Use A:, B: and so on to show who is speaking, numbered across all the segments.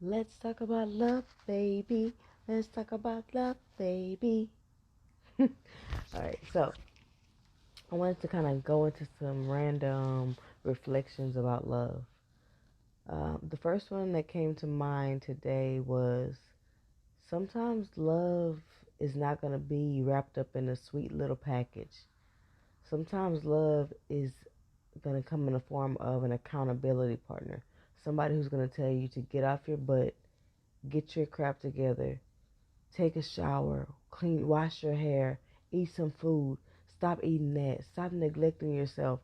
A: Let's talk about love, baby. Let's talk about love, baby. All right, so I wanted to kind of go into some random reflections about love. The first one that came to mind today was sometimes love is not going to be wrapped up in a sweet little package. Sometimes love is going to come in the form of an accountability partner, somebody who's going to tell you to get off your butt, get your crap together, take a shower, clean, wash your hair, eat some food, stop eating that, stop neglecting yourself,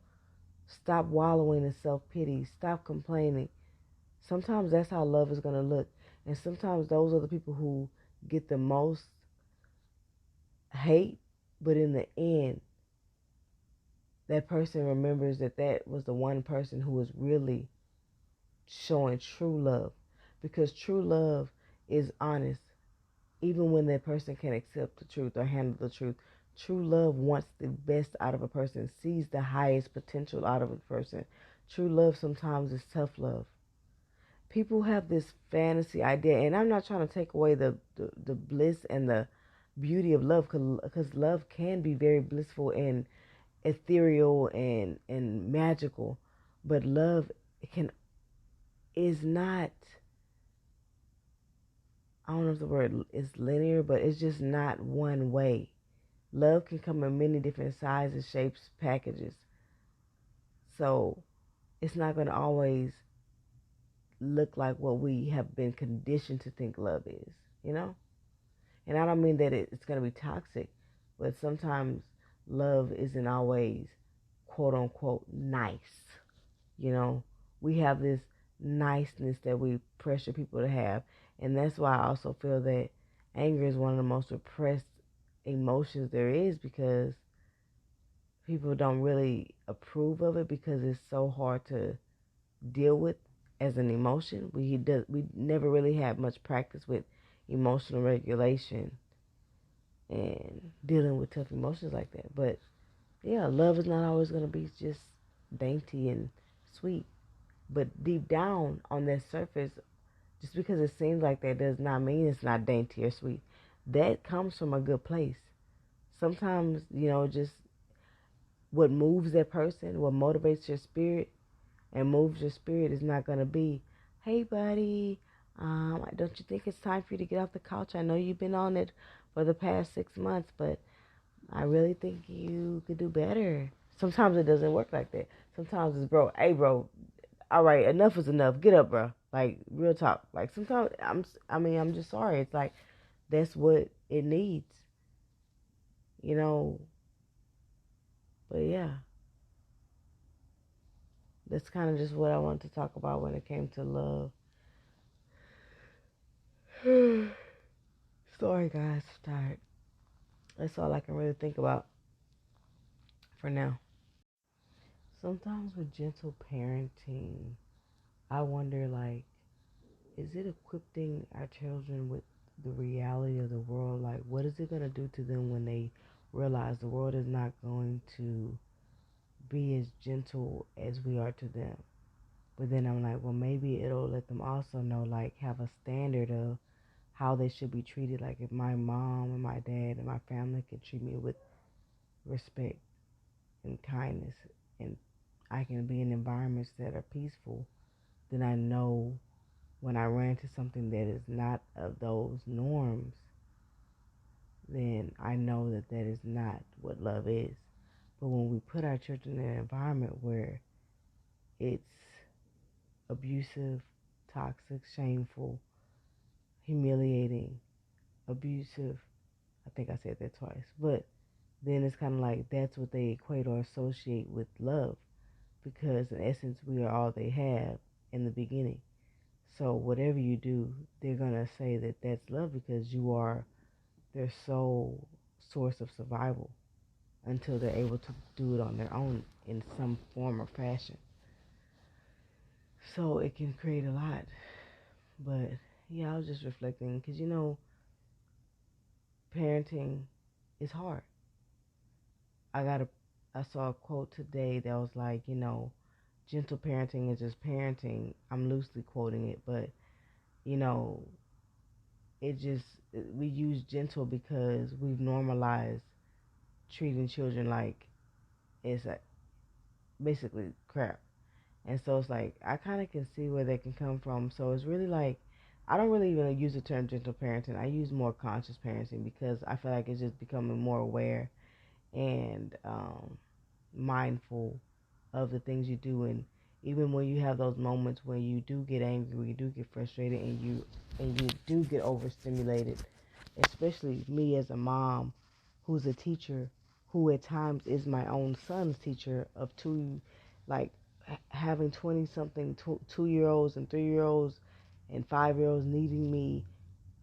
A: stop wallowing in self-pity, stop complaining. Sometimes that's how love is going to look. And sometimes those are the people who get the most hate, but in the end, that person remembers that that was the one person who was really showing true love. Because true love is honest, even when that person can accept the truth or handle the truth. True love wants the best out of a person, sees the highest potential out of a person. True love sometimes is tough love. People have this fantasy idea, and I'm not trying to take away the bliss and the beauty of love, because love can be very blissful and ethereal and magical, but love can is not, I don't know if the word is linear, but it's just not one way. Love can come in many different sizes, shapes, packages. So it's not going to always look like what we have been conditioned to think love is, you know? And I don't mean that it's going to be toxic, but sometimes love isn't always quote unquote nice. You know, we have this niceness that we pressure people to have. And that's why I also feel that anger is one of the most repressed emotions there is, because people don't really approve of it because it's so hard to deal with as an emotion. We never really had much practice with emotional regulation and dealing with tough emotions like that. But yeah, love is not always going to be just dainty and sweet. But deep down on that surface, just because it seems like that does not mean it's not dainty or sweet. That comes from a good place. Sometimes, just what moves that person, what motivates your spirit and moves your spirit is not going to be, hey, buddy, don't you think it's time for you to get off the couch? I know you've been on it for the past 6 months, but I really think you could do better. Sometimes it doesn't work like that. Sometimes it's, bro, hey, bro, all right, enough is enough. Get up, bro. Like, real talk. Like, sometimes I'm just sorry. It's like, that's what it needs, you know. But yeah, that's kind of just what I wanted to talk about when it came to love. Sorry, guys. I'm tired. That's all I can really think about for now. Sometimes with gentle parenting, I wonder, like, is it equipping our children with the reality of the world? Like, what is it going to do to them when they realize the world is not going to be as gentle as we are to them? But then I'm like, well, maybe it'll let them also know, like, have a standard of how they should be treated. Like, if my mom and my dad and my family can treat me with respect and kindness, and I can be in environments that are peaceful, then I know when I run into something that is not of those norms, then I know that that is not what love is. But when we put our children in an environment where it's abusive, toxic, shameful, humiliating, abusive, I think I said that twice, but then it's kind of like that's what they equate or associate with love, because in essence we are all they have in the beginning. So whatever you do, they're going to say that that's love because you are their sole source of survival until they're able to do it on their own in some form or fashion. So it can create a lot. But yeah, I was just reflecting because parenting is hard. I got a I saw a quote today that was like, gentle parenting is just parenting. I'm loosely quoting it, but you know, it just, we use gentle because we've normalized treating children like it's basically crap. And so it's like, I kind of can see where they can come from. So it's really like, I don't really even use the term gentle parenting. I use more conscious parenting because I feel like it's just becoming more aware and mindful of the things you do. And even when you have those moments when you do get angry, when you do get frustrated, and you do get overstimulated, especially me as a mom who's a teacher, who at times is my own son's teacher of two, like having 20 something 2 year olds and 3 year olds and 5 year olds needing me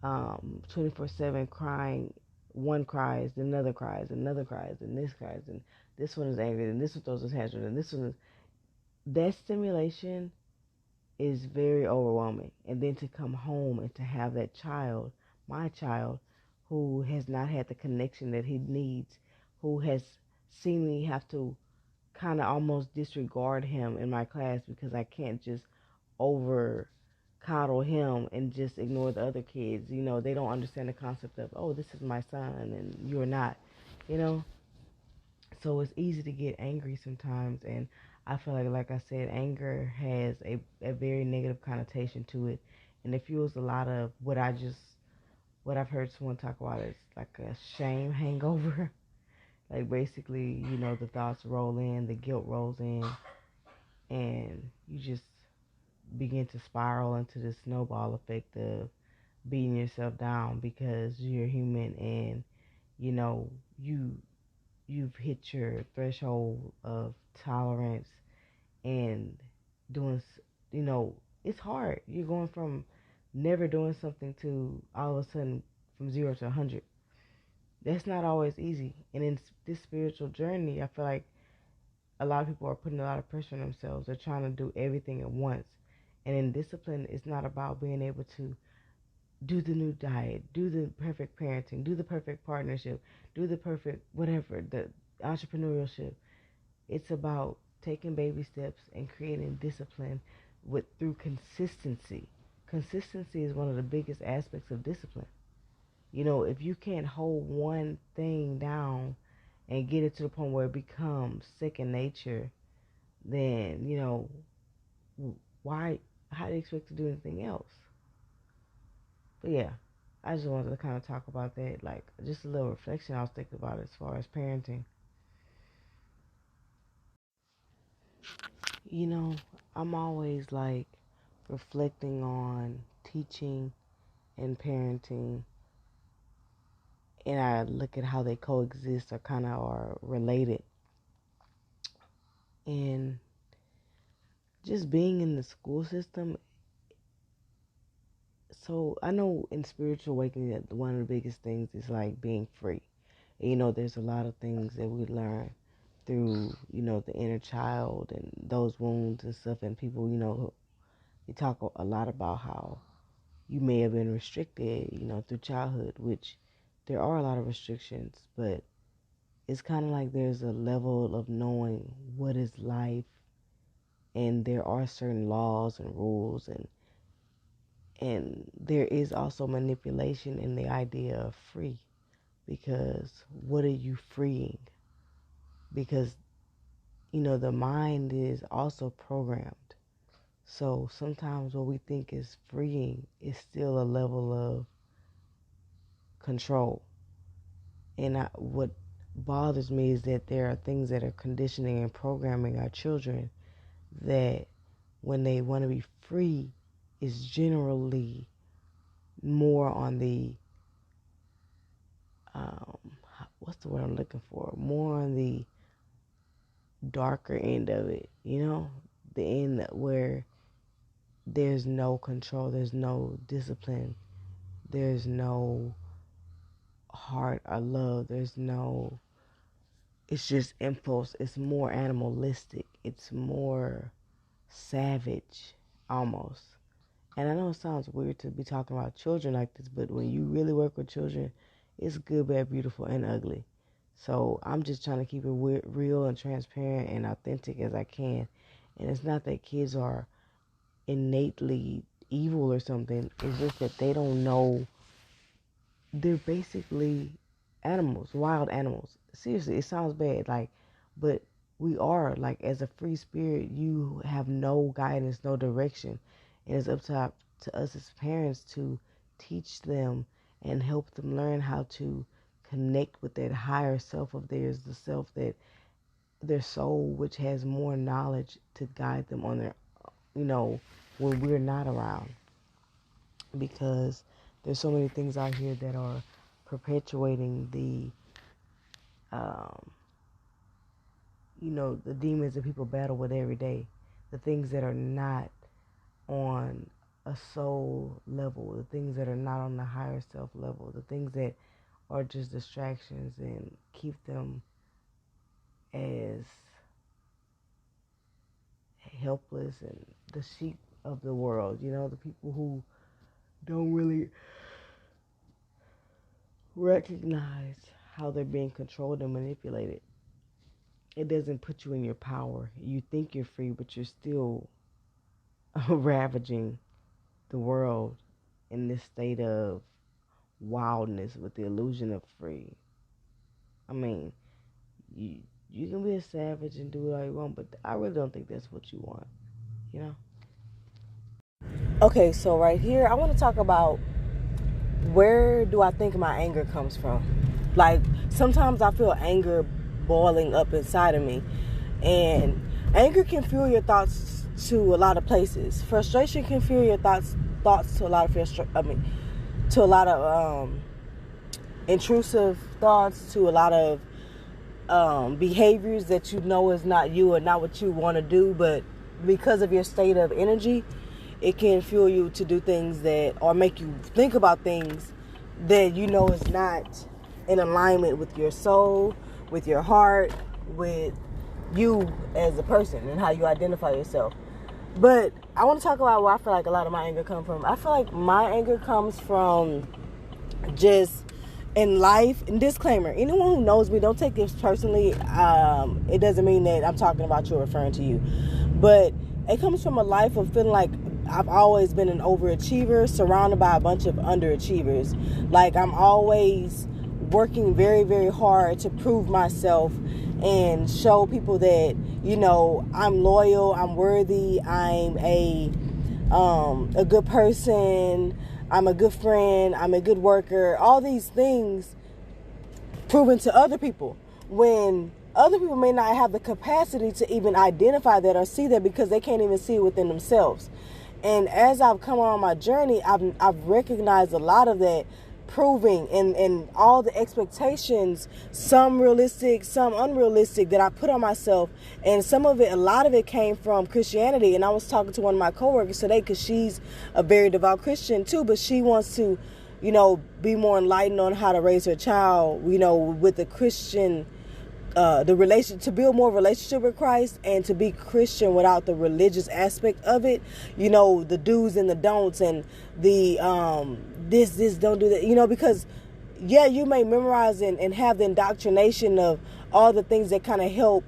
A: 24/7, crying. One cries, then another cries, another cries, and this cries, and this one is angry, and this one throws his tantrums, and this one is, that stimulation is very overwhelming. And then to come home and to have that child, my child, who has not had the connection that he needs, who has seen me have to kind of almost disregard him in my class because I can't just over coddle him and just ignore the other kids. You know, they don't understand the concept of, oh, this is my son and you're not, you know. So it's easy to get angry sometimes, and I feel like I said, anger has a very negative connotation to it, and it fuels a lot of what I've heard someone talk about is like a shame hangover. Like basically, you know, the thoughts roll in, the guilt rolls in, and you just begin to spiral into this snowball effect of beating yourself down because you're human, and you know you've hit your threshold of tolerance, and doing, you know, it's hard. You're going from never doing something to all of a sudden from 0 to 100. That's not always easy. And in this spiritual journey, I feel like a lot of people are putting a lot of pressure on themselves. They're trying to do everything at once. And in discipline, it's not about being able to do the new diet, do the perfect parenting, do the perfect partnership, do the perfect whatever, the entrepreneurship. It's about taking baby steps and creating discipline through consistency. Consistency is one of the biggest aspects of discipline. You know, if you can't hold one thing down and get it to the point where it becomes second nature, then, you know, why, how do you expect to do anything else? But yeah, I just wanted to kind of talk about that, like just a little reflection I was thinking about as far as parenting. You know, I'm always like reflecting on teaching and parenting, and I look at how they coexist or kind of are related. And just being in the school system, so I know in spiritual awakening that one of the biggest things is like being free. And, you know, there's a lot of things that we learn through, you know, the inner child and those wounds and stuff. And people, you know, they talk a lot about how you may have been restricted, you know, through childhood, which there are a lot of restrictions, but it's kind of like there's a level of knowing what is life, and there are certain laws and rules, and there is also manipulation in the idea of free, because what are you freeing? Because, you know, the mind is also programmed. So sometimes what we think is freeing is still a level of control. And what bothers me is that there are things that are conditioning and programming our children that when they want to be free is generally more on the um, what's the word I'm looking for? More on the darker end of it, you know, the end where there's no control, there's no discipline, there's no heart or love, there's no, it's just impulse. It's more animalistic, it's more savage almost. And I know it sounds weird to be talking about children like this, but when you really work with children, it's good, bad, beautiful, and ugly. So I'm just trying to keep it real and transparent and authentic as I can. And it's not that kids are innately evil or something. It's just that they don't know. They're basically animals, wild animals. Seriously, it sounds bad, like, but we are, like, as a free spirit, you have no guidance, no direction, and it's up to us as parents to teach them and help them learn how to connect with that higher self of theirs, the self that their soul, which has more knowledge to guide them on their, when we're not around, because there's so many things out here that are perpetuating um, the demons that people battle with every day, the things that are not on a soul level, the things that are not on the higher self level, the things that are just distractions and keep them as helpless and the sheep of the world, the people who don't really recognize how they're being controlled and manipulated. It doesn't put you in your power. You think you're free, but you're still ravaging the world in this state of wildness with the illusion of free. I mean, you can be a savage and do it all you want, but I really don't think that's what you want, Okay, so right here, I want to talk about, where do I think my anger comes from? Like, sometimes I feel anger boiling up inside of me, and anger can fuel your thoughts to a lot of places. Frustration can fuel your thoughts to a lot of intrusive thoughts, to a lot of behaviors that is not you or not what you want to do, but because of your state of energy, it can fuel you to do things or make you think about things that is not in alignment with your soul, with your heart, with you as a person and how you identify yourself. But I want to talk about where I feel like a lot of my anger comes from. I feel like my anger comes from just in life. And disclaimer, anyone who knows me, don't take this personally. It doesn't mean that I'm talking about you or referring to you. But it comes from a life of feeling like I've always been an overachiever surrounded by a bunch of underachievers. Like, I'm always working very, very hard to prove myself and show people that, I'm loyal, I'm worthy, I'm a good person, I'm a good friend, I'm a good worker, all these things proven to other people, when other people may not have the capacity to even identify that or see that, because they can't even see it within themselves. And as I've come on my journey, I've recognized a lot of that proving and all the expectations, some realistic, some unrealistic, that I put on myself. And a lot of it came from Christianity. And I was talking to one of my coworkers today, because she's a very devout Christian too, but she wants to, be more enlightened on how to raise her child, with the Christian to build more relationship with Christ, and to be Christian without the religious aspect of it, the do's and the don'ts, and the this don't do that, because you may memorize and have the indoctrination of all the things that kind of help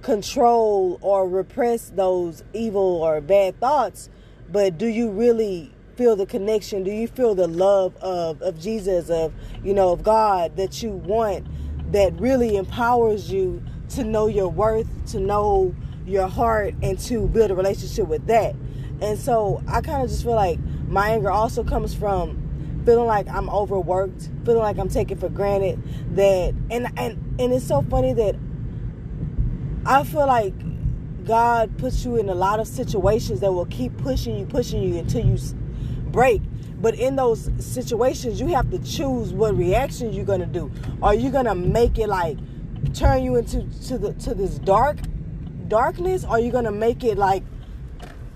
A: control or repress those evil or bad thoughts, but do you really feel the connection? Do you feel the love of Jesus, of God that you want, that really empowers you to know your worth, to know your heart, and to build a relationship with that? And so I kind of just feel like my anger also comes from feeling like I'm overworked, feeling like I'm taken for granted, that and it's so funny that I feel like God puts you in a lot of situations that will keep pushing you until you break. But in those situations, you have to choose what reaction you're gonna do. Are you gonna make it like turn you into this darkness? Or are you gonna make it like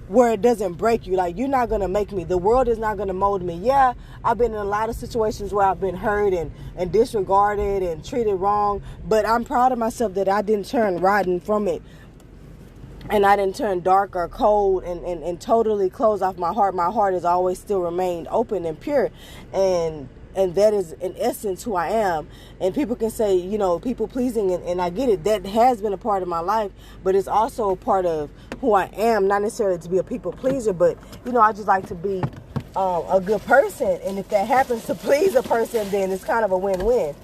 A: where it doesn't break you? Like, you're not gonna make me. The world is not gonna mold me. Yeah, I've been in a lot of situations where I've been hurt and disregarded and treated wrong. But I'm proud of myself that I didn't turn rotten from it. And I didn't turn dark or cold and totally close off my heart. My heart has always still remained open and pure. And
B: And that is, in essence, who I am. And people can say, you know, people pleasing, and I get it. That has been a part of my life, but it's also a part of who I am. Not necessarily to be a people pleaser, but, you know, I just like to be a good person. And if that happens to please a person, then it's kind of a win-win.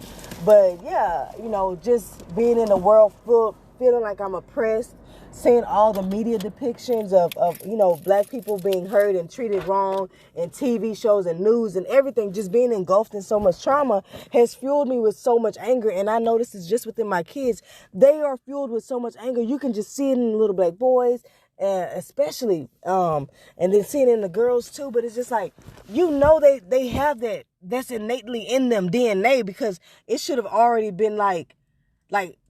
B: But, yeah, you know, just being in a world full, feeling like I'm oppressed, seeing all the media depictions of, you know, black people being hurt and treated wrong in TV shows and news and everything, just being engulfed in so much trauma has fueled me with so much anger. And I know this is just within my kids. They are fueled with so much anger. You can just see it in the little black boys, especially, and then seeing it in the girls too. But it's just like, you know, they have that's innately in them DNA, because it should have already been like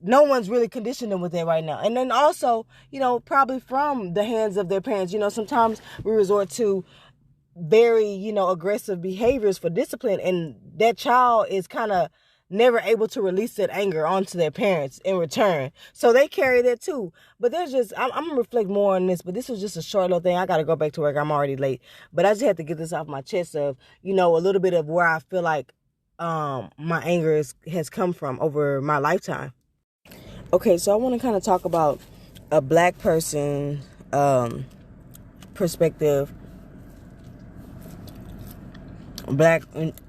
B: no one's really conditioned them with it right now. And then also, you know, probably from the hands of their parents. You know, sometimes we resort to very, you know, aggressive behaviors for discipline, and that child is kind of never able to release that anger onto their parents in return. So they carry that too. But there's just, I'm going to reflect more on this, but this was just a short little thing. I got to go back to work. I'm already late. But I just had to get this off my chest of, you know, a little bit of where I feel like my anger has come from over my lifetime. Okay, so I want to kind of talk about a black person perspective, black,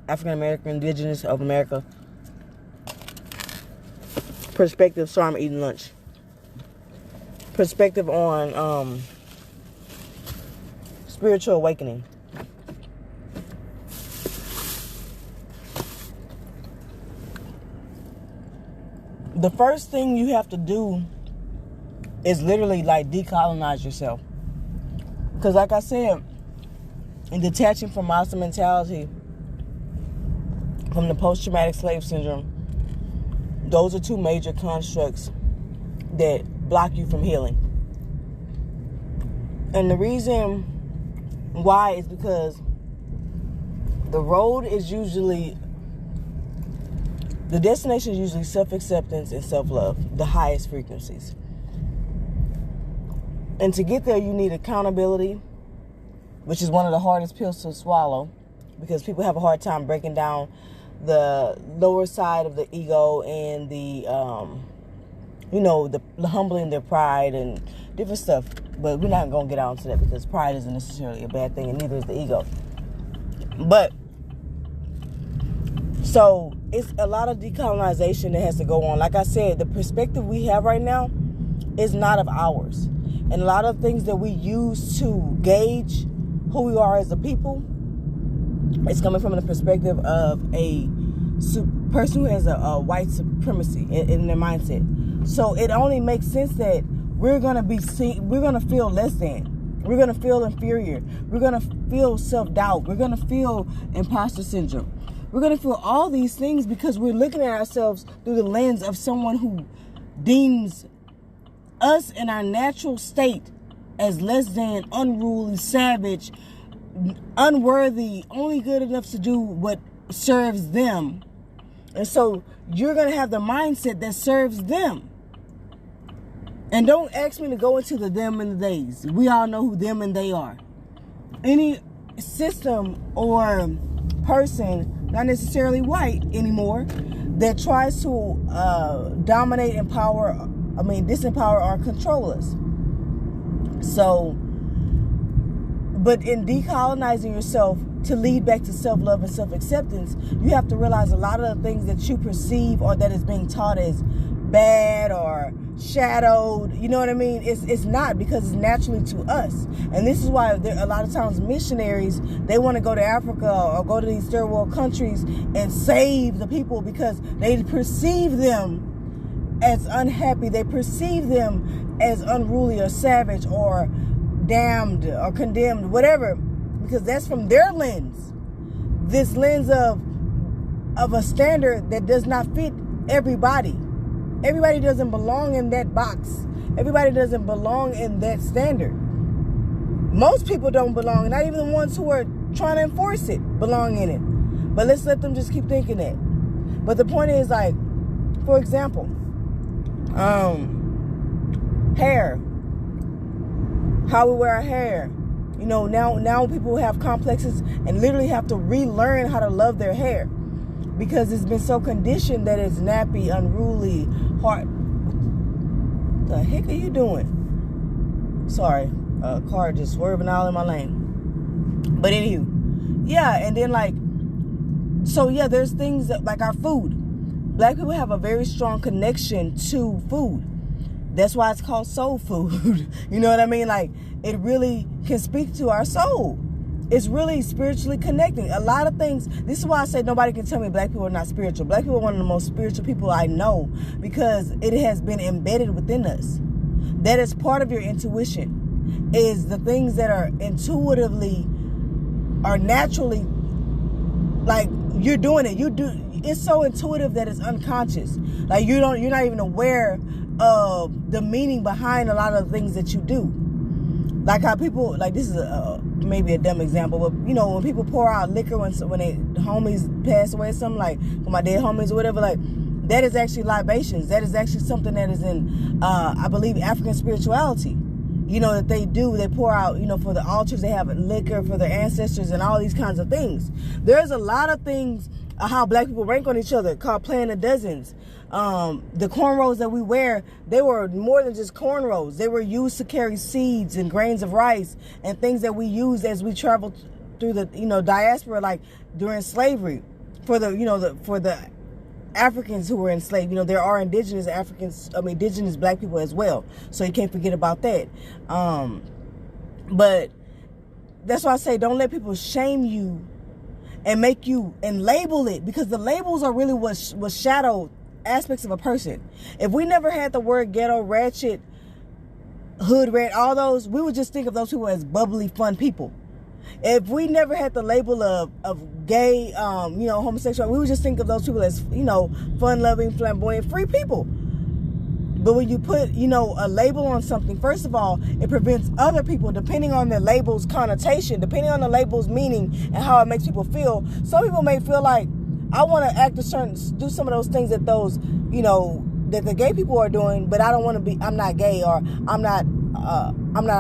B: African American, indigenous of America perspective. Sorry, I'm eating lunch. Perspective on spiritual awakening. The first thing you have to do is literally like decolonize yourself. Because like I said, in detaching from monster mentality, from the post-traumatic slave syndrome, those are two major constructs that block you from healing. And the reason why is because the road is usually, the destination is usually self-acceptance and self-love, the highest frequencies. And to get there, you need accountability, which is one of the hardest pills to swallow, because people have a hard time breaking down the lower side of the ego and the, you know, the humbling their pride and different stuff. But we're not going to get out into that, because pride isn't necessarily a bad thing, and neither is the ego. But so it's a lot of decolonization that has to go on. Like I said, the perspective we have right now is not of ours. And a lot of things that we use to gauge who we are as a people, it's coming from the perspective of a person who has a white supremacy in their mindset. So it only makes sense that we're going to be seen, we're going to feel less than. We're going to feel inferior. We're going to feel self-doubt. We're going to feel imposter syndrome. We're going to feel all these things because we're looking at ourselves through the lens of someone who deems us in our natural state as less than, unruly, savage, unworthy, only good enough to do what serves them. And so you're going to have the mindset that serves them. And don't ask me to go into the them and the theys. We all know who them and they are. Any system or person, not necessarily white anymore, that tries to dominate, disempower or control us. So, but in decolonizing yourself to lead back to self-love and self-acceptance, you have to realize a lot of the things that you perceive or that is being taught as bad or shadowed, you know what I mean? It's not, because it's naturally to us. And this is why a lot of times missionaries, they want to go to Africa or go to these third world countries and save the people, because they perceive them as unhappy. They perceive them as unruly or savage or damned or condemned, whatever, because that's from their lens. This lens of a standard that does not fit everybody. Everybody doesn't belong in that box. Everybody doesn't belong in that standard. Most people don't belong, not even the ones who are trying to enforce it belong in it. But let's let them just keep thinking that. But the point is, like, for example, hair. How we wear our hair. You know, now people have complexes and literally have to relearn how to love their hair. because it's been so conditioned that it's nappy, unruly, hard. What the heck are you doing? Sorry, car just swerving all in my lane. But anywho, yeah, and then like, so yeah, there's things that, like our food. Black people have a very strong connection to food. That's why it's called soul food. You know what I mean? Like, it really can speak to our soul. It's really spiritually connecting. A lot of things, this is why I say nobody can tell me black people are not spiritual. Black people are one of the most spiritual people I know because it has been embedded within us. That is part of your intuition, is the things that are intuitively, are naturally, like, you're doing it. It's so intuitive that it's unconscious. Like, you're not even aware of the meaning behind a lot of the things that you do. Like how people, like, this is maybe a dumb example, but you know, when people pour out liquor when they homies pass away or something, like for my dead homies or whatever, like, that is actually libations. That is actually something that is in, I believe, African spirituality. You know, that they do, they pour out, you know, for the altars, they have liquor for their ancestors and all these kinds of things. There's a lot of things, how black people rank on each other, called playing the dozens. The cornrows that we wear, they were more than just cornrows. They were used to carry seeds and grains of rice and things that we used as we traveled through the, you know, diaspora, like during slavery, for the, you know, for the Africans who were enslaved. You know, there are indigenous black people as well, so you can't forget about that. But that's why I say, don't let people shame you and make you and label it, because the labels are really what shadow aspects of a person. If we never had the word ghetto, ratchet, hood rat, all those, we would just think of those people as bubbly, fun people. If we never had the label of gay, you know, homosexual, we would just think of those people as, you know, fun-loving, flamboyant, free people. But when you put, you know, a label on something, first of all, it prevents other people, depending on the label's connotation, depending on the label's meaning and how it makes people feel. Some people may feel like, I want to act do some of those things that those, you know, that the gay people are doing, but I don't want to be, I'm not gay, or I'm not a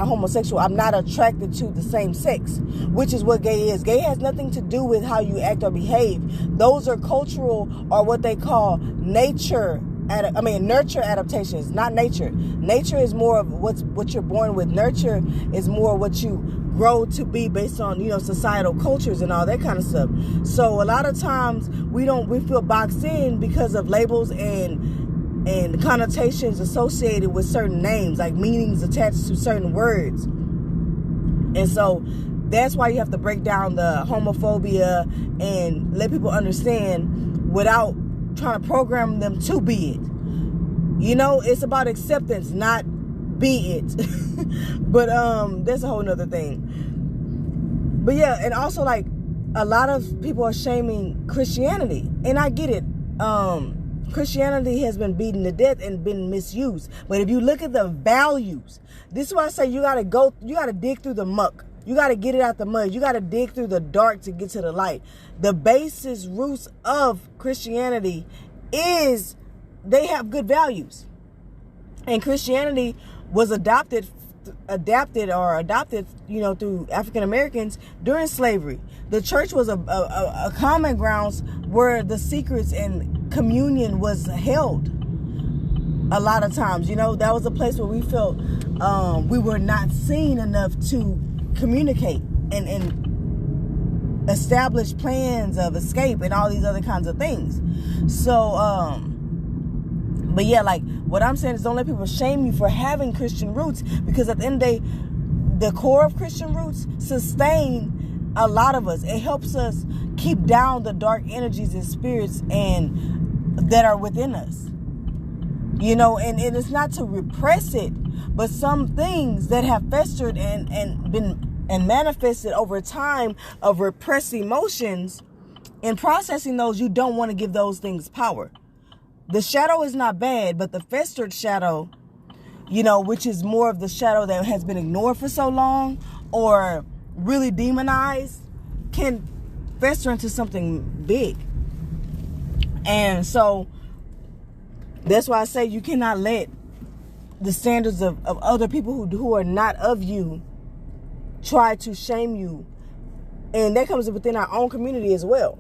B: homosexual. I'm not attracted to the same sex, which is what gay is. Gay has nothing to do with how you act or behave. Those are cultural, or what they call nurture adaptations, not nature. Nature is more of what you're born with. Nurture is more what you grow to be based on, you know, societal cultures and all that kind of stuff. So a lot of times we feel boxed in because of labels and connotations associated with certain names, like meanings attached to certain words. And so that's why you have to break down the homophobia and let people understand without trying to program them to be it. You know, it's about acceptance, not be it. But that's a whole nother thing. But yeah, and also, like, a lot of people are shaming Christianity, and I get it. Christianity has been beaten to death and been misused. But if you look at the values, this is why I say you gotta dig through the muck. You gotta get it out the mud. You gotta dig through the dark to get to the light. The basis roots of Christianity is they have good values. And Christianity was adopted, you know, through African Americans during slavery. The church was a common grounds where the secrets and communion was held. A lot of times, you know, that was a place where we felt we were not seen enough to communicate and establish plans of escape and all these other kinds of things. So, but yeah, like, what I'm saying is, don't let people shame you for having Christian roots, because at the end of the day, the core of Christian roots sustain a lot of us. It helps us keep down the dark energies and spirits and that are within us. You know, and it's not to repress it, but some things that have festered and been and manifested over time of repressed emotions, and processing those, you don't want to give those things power. The shadow is not bad, but the festered shadow, you know, which is more of the shadow that has been ignored for so long or really demonized, can fester into something big. And so that's why I say you cannot let the standards of other people who are not of you try to shame you. And that comes within our own community as well.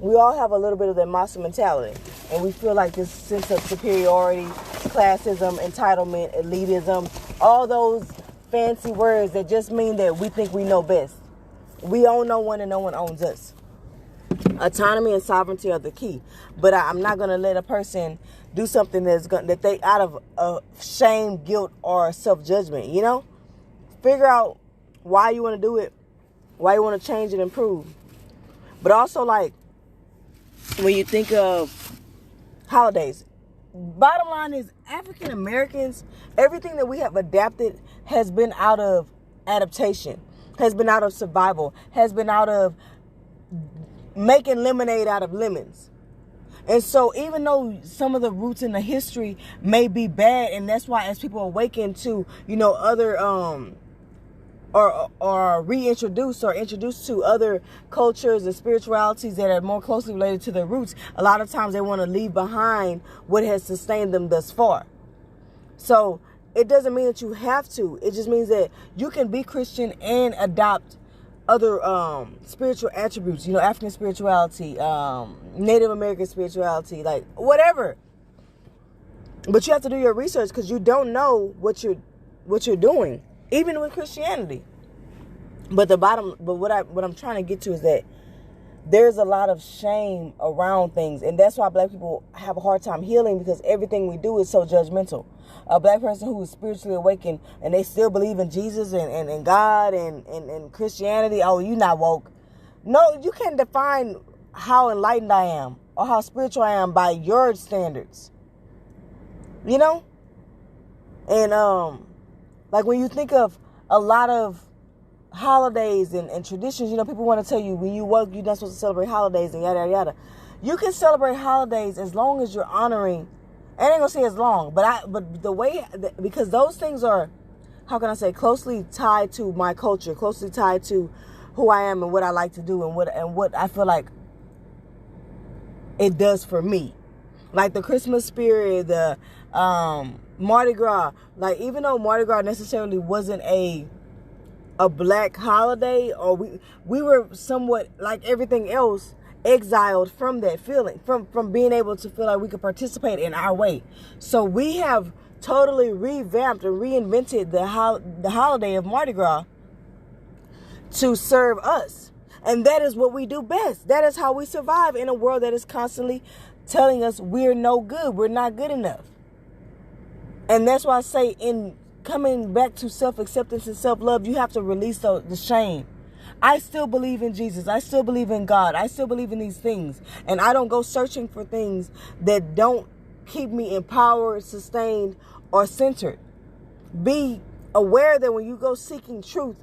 B: we all have a little bit of that monster mentality. And we feel like this sense of superiority, classism, entitlement, elitism, all those fancy words that just mean that we think we know best. We own no one and no one owns us. Autonomy and sovereignty are the key. But I'm not going to let a person do something that they out of shame, guilt, or self-judgment, you know? Figure out why you want to do it, why you want to change and improve. But also, like, when you think of holidays, bottom line is African Americans, everything that we have adapted has been out of adaptation, has been out of survival, has been out of making lemonade out of lemons. And so even though some of the roots in the history may be bad, and that's why as people awaken to, you know, other or reintroduced or introduced to other cultures and spiritualities that are more closely related to their roots, a lot of times they want to leave behind what has sustained them thus far. So it doesn't mean that you have to. It just means that you can be Christian and adopt other spiritual attributes, you know, African spirituality, Native American spirituality, like whatever. But you have to do your research, because you don't know what you're doing, even with Christianity. But what I'm trying to get to is that there's a lot of shame around things, and that's why Black people have a hard time healing, because everything we do is so judgmental. A Black person who is spiritually awakened and they still believe in Jesus and God and Christianity, oh, you not woke. No, you can't define how enlightened I am or how spiritual I am by your standards. You know? And like when you think of a lot of holidays and traditions, you know, people want to tell you when you woke, you're not supposed to celebrate holidays and yada, yada, yada. You can celebrate holidays as long as you're honoring. I ain't gonna say as long, but the way, because those things are, how can I say, closely tied to my culture, closely tied to who I am and what I like to do and what I feel like it does for me. Like the Christmas spirit, the Mardi Gras. Like, even though Mardi Gras necessarily wasn't a Black holiday, or we were somewhat like everything else, exiled from that feeling, from being able to feel like we could participate in our way. So we have totally revamped and reinvented the holiday of Mardi Gras to serve us. And that is what we do best. That is how we survive in a world that is constantly telling us we're no good, we're not good enough. And that's why I say, in coming back to self-acceptance and self-love, you have to release the shame. I still believe in Jesus. I still believe in God. I still believe in these things. And I don't go searching for things that don't keep me empowered, sustained, or centered. Be aware that when you go seeking truth,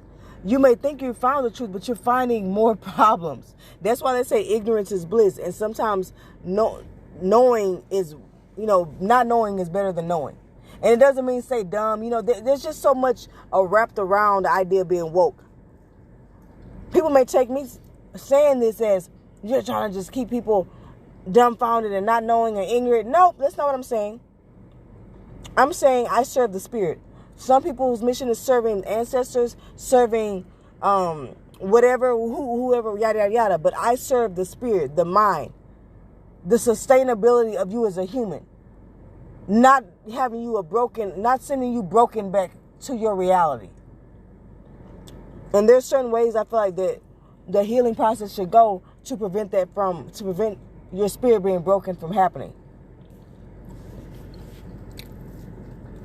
B: you may think you found the truth, but you're finding more problems. That's why they say ignorance is bliss. And sometimes knowing is, you know, not knowing is better than knowing. And it doesn't mean say dumb. You know, there's just so much wrapped around the idea of being woke. People may take me saying this as you're trying to just keep people dumbfounded and not knowing and ignorant. Nope, that's not what I'm saying. I'm saying I serve the spirit. Some people's mission is serving ancestors, serving whatever, whoever, yada, yada, yada. But I serve the spirit, the mind, the sustainability of you as a human. Not having you not sending you broken back to your reality. And there's certain ways I feel like that the healing process should go to prevent your spirit being broken from happening.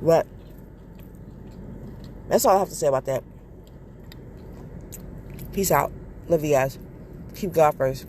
B: But that's all I have to say about that. Peace out. Love you guys. Keep God first.